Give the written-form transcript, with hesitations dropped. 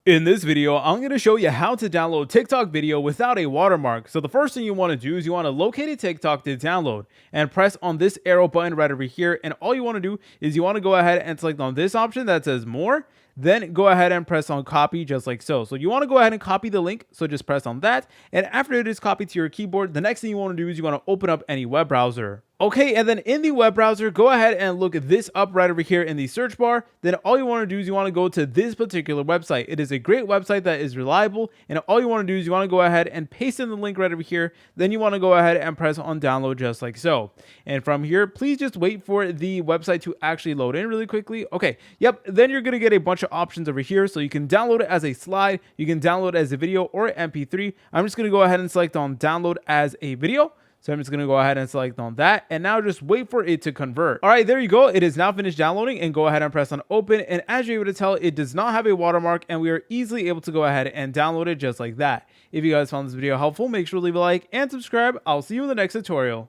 In this video, I'm going to show you how to download TikTok video without a watermark. So the first thing you want to do is you want to locate a TikTok to download and press on this arrow button right over here. And all you want to do is you want to go ahead and select on this option that says more. Then go ahead and press on copy just like so. So you want to go ahead and copy the link. So just press on that. And after it is copied to your keyboard, the next thing you want to do is you want to open up any web browser. Okay, and then in the web browser, go ahead and look this up right over here in the search bar. Then all you want to do is you want to go to this particular website. It is a great website that is reliable. And all you want to do is you want to go ahead and paste in the link right over here. Then you want to go ahead and press on download just like so. And from here, please just wait for the website to actually load in really quickly. Okay, yep. Then you're going to get a bunch of options over here. So you can download it as a slide. You can download it as a video or MP3. I'm just going to go ahead and select on download as a video. So I'm just going to go ahead and select on that and now just wait for it to convert. All right, there you go. It is now finished downloading, and go ahead and press on open. And as you're able to tell, it does not have a watermark, and we are easily able to go ahead and download it just like that. If you guys found this video helpful, make sure to leave a like and subscribe. I'll see you in the next tutorial.